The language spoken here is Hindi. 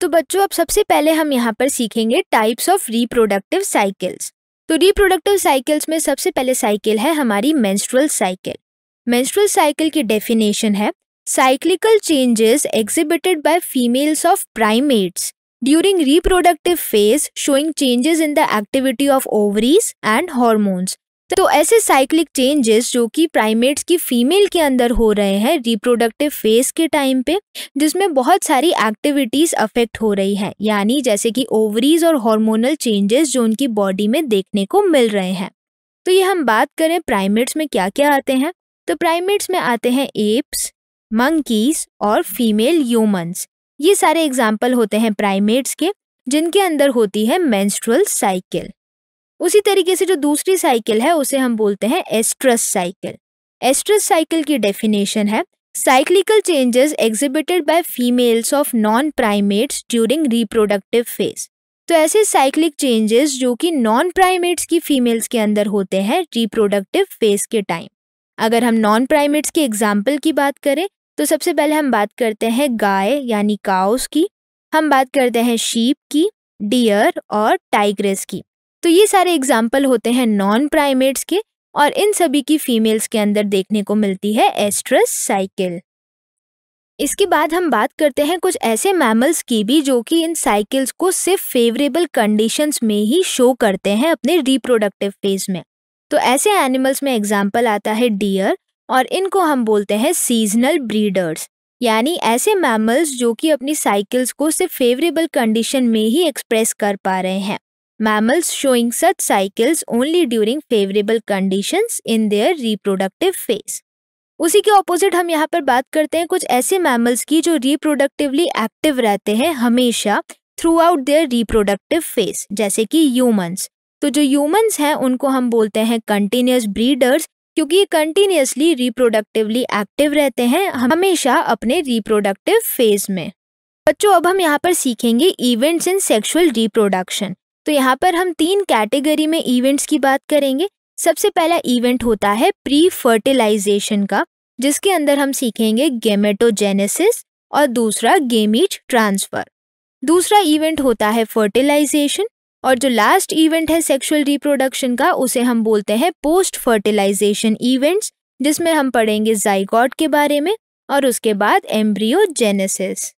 तो बच्चों अब सबसे पहले हम यहाँ पर सीखेंगे टाइप्स ऑफ रिप्रोडक्टिव साइकिल्स। तो रिप्रोडक्टिव साइकिल्स में सबसे पहले साइकिल है हमारी मेंस्ट्रुअल साइकिल। मेंस्ट्रुअल साइकिल की डेफिनेशन है cyclical changes exhibited by females of primates during reproductive phase showing changes in the activity of ovaries and hormones. तो ऐसे साइक्लिक चेंजेस जो कि प्राइमेट्स की फीमेल के अंदर हो रहे हैं रिप्रोडक्टिव फेज के टाइम पे, जिसमें बहुत सारी एक्टिविटीज अफेक्ट हो रही हैं, यानी जैसे कि ओवरीज और हार्मोनल चेंजेस जो उनकी बॉडी में देखने को मिल रहे हैं। तो ये हम बात करें प्राइमेट्स में क्या क्या आते हैं, तो प्राइमेट्स में आते हैं एप्स, मंकीज और फीमेल ह्यूमंस। ये सारे एग्जाम्पल होते हैं प्राइमेट्स के जिनके अंदर होती है मेंस्ट्रुअल साइकिल। उसी तरीके से जो दूसरी साइकिल है उसे हम बोलते हैं एस्ट्रस साइकिल। एस्ट्रस साइकिल की डेफिनेशन है cyclical changes exhibited by females of non primates during reproductive phase. तो ऐसे साइक्लिक चेंजेस जो कि नॉन प्राइमेट्स की फीमेल्स के अंदर होते हैं रिप्रोडक्टिव फेज के टाइम। अगर हम नॉन प्राइमेट्स के एग्जाम्पल की बात करें तो सबसे पहले हम बात करते हैं गाय यानी काउस की, हम बात करते हैं शीप की, डियर और टाइग्रेस की। तो ये सारे एग्जाम्पल होते हैं नॉन प्राइमेट्स के और इन सभी की फीमेल्स के अंदर देखने को मिलती है एस्ट्रस साइकिल। इसके बाद हम बात करते हैं कुछ ऐसे मैमल्स की भी जो कि इन साइकिल्स को सिर्फ फेवरेबल कंडीशंस में ही शो करते हैं अपने रिप्रोडक्टिव फेज में। तो ऐसे एनिमल्स में एग्जाम्पल आता है डियर और इनको हम बोलते हैं सीजनल ब्रीडर्स, यानी ऐसे मैमल्स जो कि अपनी साइकिल्स को सिर्फ फेवरेबल कंडीशन में ही एक्सप्रेस कर पा रहे हैं। Mammals showing such cycles only during favorable conditions in their reproductive phase। उसी के ऑपोजिट हम यहाँ पर बात करते हैं कुछ ऐसे मैमल्स की जो रिप्रोडक्टिवली एक्टिव रहते हैं हमेशा throughout their reproductive phase, जैसे कि ह्यूमंस। तो जो ह्यूमंस हैं उनको हम बोलते हैं कंटिन्यूअस ब्रीडर्स, क्योंकि ये कंटिन्यूअसली रिप्रोडक्टिवली एक्टिव रहते हैं हमेशा अपने रिप्रोडक्टिव फेज में। बच्चों अब हम यहाँ पर सीखेंगे इवेंट्स इन सेक्सुअल रिप्रोडक्शन। तो यहाँ पर हम 3 कैटेगरी में इवेंट्स की बात करेंगे। सबसे पहला इवेंट होता है प्री फर्टिलाइजेशन का, जिसके अंदर हम सीखेंगे गेमेटोजेनेसिस, और दूसरा गेमीट ट्रांसफर। दूसरा इवेंट होता है फर्टिलाइजेशन, और जो लास्ट इवेंट है सेक्सुअल रिप्रोडक्शन का उसे हम बोलते हैं पोस्ट फर्टिलाइजेशन इवेंट्स, जिसमें हम पढ़ेंगे जाइगोट के बारे में और उसके बाद एम्ब्रियोजेनेसिस।